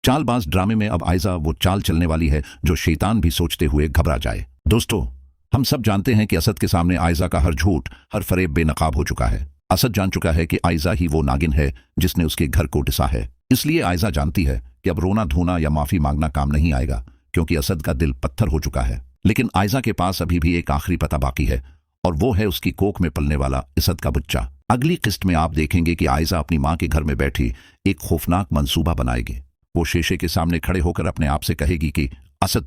चालबाज ड्रामे में अब आयजा वो चाल चलने वाली है जो शैतान भी सोचते हुए घबरा जाए। दोस्तों, हम सब जानते हैं कि असद के सामने आयजा का हर झूठ, हर फरेब बेनकाब हो चुका है। असद जान चुका है कि आयजा ही वो नागिन है जिसने उसके घर को डिसा है। इसलिए आयजा जानती है कि अब रोना धोना या माफी मांगना काम नहीं आएगा, क्योंकि असद का दिल पत्थर हो चुका है। लेकिन आयजा के पास अभी भी एक आखिरी पता बाकी है, और वो है उसकी कोख में पलने वाला असद का बच्चा। अगली किस्त में आप देखेंगे कि आयजा अपनी मां के घर में बैठी एक खौफनाक मंसूबा बनाएगी। वो शीशे के सामने खड़े होकर अपने आप से कहेगी कि असद,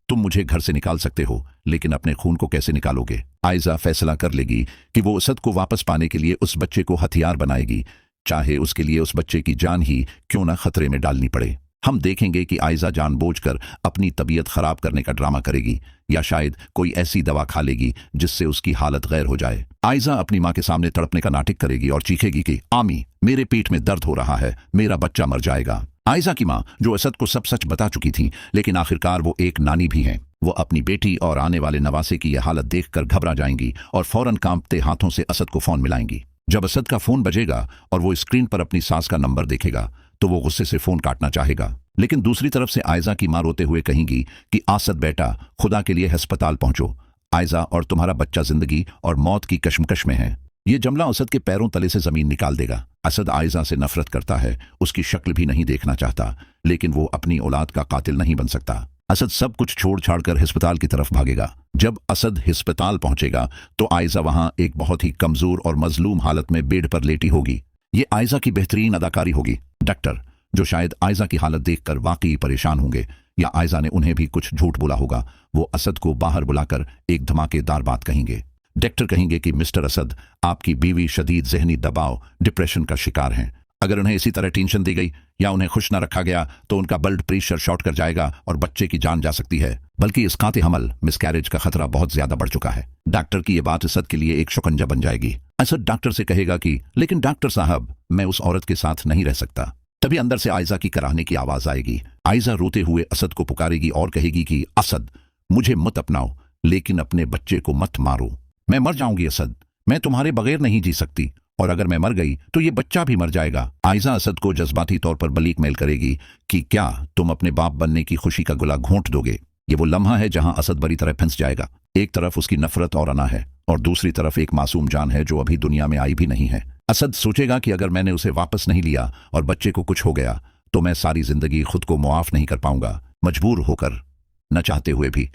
तुम मुझे घर से निकाल सकते हो, लेकिन अपने खून को कैसे निकालोगे? आयजा फैसला कर लेगी कि वो असद को वापस पाने के लिए उस बच्चे को हथियार बनाएगी, चाहे उसके लिए उस बच्चे की जान ही क्यों ना खतरे में डालनी पड़े। हम देखेंगे कि आयजा जानबूझकर अपनी तबीयत खराब करने का ड्रामा करेगी, या शायद कोई ऐसी दवा खा लेगी जिससे उसकी हालत गैर हो जाए। आयजा अपनी मां के सामने तड़पने का नाटक करेगी और चीखेगी कि आमी, मेरे पेट में दर्द हो रहा है, मेरा बच्चा मर जाएगा। आयजा की मां, जो असद को सब सच बता चुकी थी, लेकिन आखिरकार वो एक नानी भी हैं, वो अपनी बेटी और आने वाले नवासे की यह हालत देखकर घबरा जाएंगी और फौरन कांपते हाथों से असद को फोन मिलाएंगी। जब असद का फोन बजेगा और वो स्क्रीन पर अपनी सास का नंबर देखेगा तो वो गुस्से से फोन काटना चाहेगा, लेकिन दूसरी तरफ से आयजा की मां रोते हुए कहेंगी कि असद बेटा, खुदा के लिए अस्पताल पहुंचो। आयजा और तुम्हारा बच्चा जिंदगी और मौत की कश्मकश में है। ये जमला असद के पैरों तले से जमीन निकाल देगा। असद आयजा से नफरत करता है, उसकी शक्ल भी नहीं देखना चाहता, लेकिन वो अपनी औलाद का कातिल नहीं बन सकता। असद सब कुछ छोड़ छाड़ कर अस्पताल की तरफ भागेगा। जब असद अस्पताल पहुंचेगा तो आयजा वहां एक बहुत ही कमजोर और मजलूम हालत में बेड पर लेटी होगी। ये आयजा की बेहतरीन अदाकारी होगी। डॉक्टर, जो शायद आयजा की हालत देखकर वाकई परेशान होंगे, या आयजा ने उन्हें भी कुछ झूठ बोला होगा, वो असद को बाहर बुलाकर एक धमाकेदार बात कहेंगे। डॉक्टर कहेंगे कि मिस्टर असद, आपकी बीवी शदीद जहनी दबाव, डिप्रेशन का शिकार हैं। अगर उन्हें इसी तरह टेंशन दी गई या उन्हें खुश न रखा गया तो उनका ब्लड प्रेशर शॉर्ट कर जाएगा और बच्चे की जान जा सकती है। बल्कि इस काते हमल, मिसकैरेज का खतरा बहुत ज्यादा बढ़ चुका है। डॉक्टर की ये बात असद के लिए एक शिकंजा बन जाएगी। असद डॉक्टर से कहेगा कि लेकिन डॉक्टर साहब, मैं उस औरत के साथ नहीं रह सकता। तभी अंदर से आयजा की कराहने की आवाज आएगी। आयजा रोते हुए असद को पुकारेगी और कहेगी कि असद, मुझे मत अपनाओ, लेकिन अपने बच्चे को मत मारो। मैं मर जाऊंगी असद, मैं तुम्हारे बगैर नहीं जी सकती, और अगर मैं मर गई तो ये बच्चा भी मर जाएगा। आयजा असद को जज्बाती तौर पर ब्लैकमेल करेगी कि क्या तुम अपने बाप बनने की खुशी का गुला घोंट दोगे। ये वो लम्हा है जहां असद बुरी तरह फंस जाएगा। एक तरफ उसकी नफरत और अना है, और दूसरी तरफ एक मासूम जान है जो अभी दुनिया में आई भी नहीं है। असद सोचेगा कि अगर मैंने उसे वापस नहीं लिया और बच्चे को कुछ हो गया तो मैं सारी जिंदगी खुद को मुआफ नहीं कर पाऊंगा, मजबूर होकर, न चाहते हुए भी।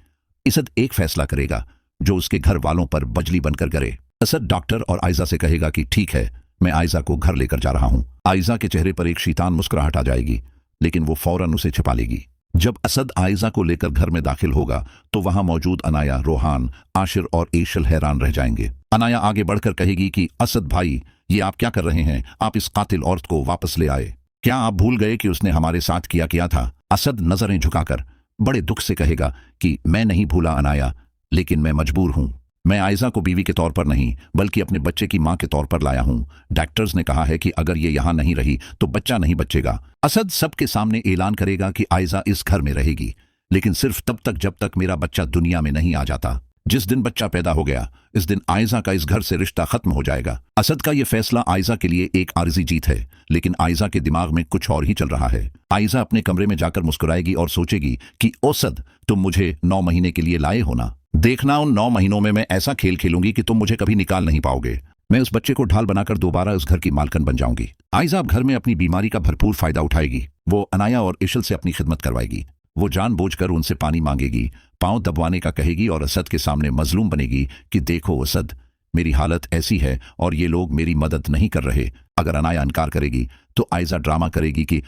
असद एक फैसला करेगा जो उसके घर वालों पर बजली बनकर गिरे। असद डॉक्टर और आयजा से कहेगा कि ठीक है, मैं आयजा को घर लेकर जा रहा हूं। आयजा के चेहरे पर एक शैतान मुस्कुराहट आ जाएगी, लेकिन वो फौरन उसे छिपा लेगी। जब असद आयजा को लेकर घर में दाखिल होगा तो वहां मौजूद अनाया, रोहान, आशिर और एशल हैरान रह जाएंगे। अनाया आगे बढ़कर कहेगी कि असद भाई, ये आप क्या कर रहे हैं? आप इस कातिल औरत को वापस ले आए। क्या आप भूल गए कि उसने हमारे साथ किया था? असद नजरें झुकाकर बड़े दुख से कहेगा कि मैं नहीं भूला अनाया, लेकिन मैं मजबूर हूं। मैं आयजा को बीवी के तौर पर नहीं, बल्कि अपने बच्चे की मां के तौर पर लाया हूं। डॉक्टर्स ने कहा है कि अगर ये यहां नहीं रही तो बच्चा नहीं बचेगा। असद सबके सामने ऐलान करेगा कि आयजा इस घर में रहेगी, लेकिन सिर्फ तब तक जब तक मेरा बच्चा दुनिया में नहीं आ जाता। जिस दिन बच्चा पैदा हो गया, इस दिन आयजा का इस घर से रिश्ता खत्म हो जाएगा। असद का यह फैसला आयजा के लिए एक आर्जी जीत है, लेकिन आयजा के दिमाग में कुछ और ही चल रहा है। आयजा अपने कमरे में जाकर मुस्कुराएगी और सोचेगी कि ओसद, तुम मुझे 9 महीने के लिए लाए हो ना? देखना, उन 9 महीनों में मैं ऐसा खेल खेलूंगी कि तुम मुझे कभी निकाल नहीं पाओगे। मैं उस बच्चे को ढाल बनाकर दोबारा उस घर की मालकन बन जाऊंगी। आयजा अब घर में अपनी बीमारी का भरपूर फायदा उठाएगी। वो अनाया और इशल से अपनी खिदमत करवाएगी। वो जानबूझकर उनसे पानी मांगेगी, पांव दबवाने का कहेगी और असद के सामने मजलूम बनेगी कि देखो असद, मेरी हालत ऐसी है और ये लोग मेरी मदद नहीं कर रहे। अगर अनाया इनकार करेगी तो आयजा ड्रामा करेगी कि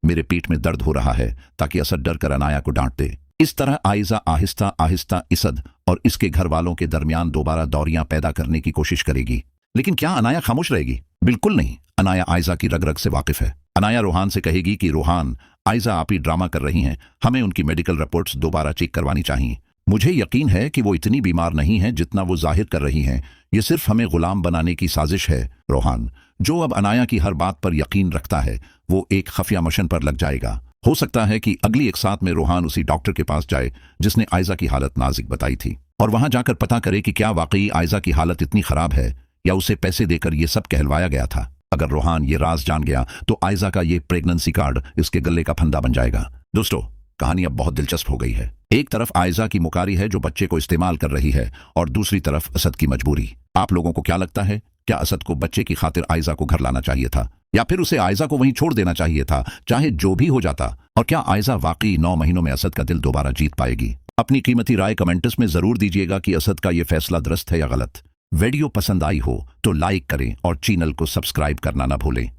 मेरे पेट में दर्द हो रहा है, ताकि असद डर कर अनाया को डांट दे। इस तरह आयजा आहिस्ता आहिस्ता इसद और इसके घर वालों के दरमियान दोबारा दौरियां पैदा करने की कोशिश करेगी। लेकिन क्या अनाया खामोश रहेगी? बिल्कुल नहीं। अनाया आयजा की रग रग से वाकिफ है। अनाया रोहान से कहेगी कि रोहान, आयजा आप ही ड्रामा कर रही हैं, हमें उनकी मेडिकल रिपोर्ट्स दोबारा चेक करवानी चाहिए। मुझे यकीन है कि वो इतनी बीमार नहीं है जितना वो जाहिर कर रही हैं। ये सिर्फ हमें गुलाम बनाने की साजिश है। रोहान, जो अब अनाया की हर बात पर यकीन रखता है, वो एक खफिया मिशन पर लग जाएगा। हो सकता है कि अगली एक साथ में रोहान उसी डॉक्टर के पास जाए जिसने आयजा की हालत नाजुक बताई थी, और वहां जाकर पता करे कि क्या वाकई आयजा की हालत इतनी खराब है या उसे पैसे देकर ये सब कहलवाया गया था। अगर रोहान ये राज जान गया तो आयजा का ये प्रेगनेंसी कार्ड इसके गले का फंदा बन जाएगा। दोस्तों, कहानी अब बहुत दिलचस्प हो गई है। एक तरफ आयजा की मुकारी है जो बच्चे को इस्तेमाल कर रही है और दूसरी तरफ असद की मजबूरी। आप लोगों को क्या लगता है, क्या असद को बच्चे की खातिर आयजा को घर लाना चाहिए था या फिर उसे आयजा को वहीं छोड़ देना चाहिए था, चाहे जो भी हो जाता? और क्या आयजा वाकई 9 महीनों में असद का दिल दोबारा जीत पाएगी? अपनी कीमती राय कमेंट्स में जरूर दीजिएगा कि असद का यह फैसला दुरुस्त है या गलत। वीडियो पसंद आई हो तो लाइक करें और चैनल को सब्सक्राइब करना ना भूलें।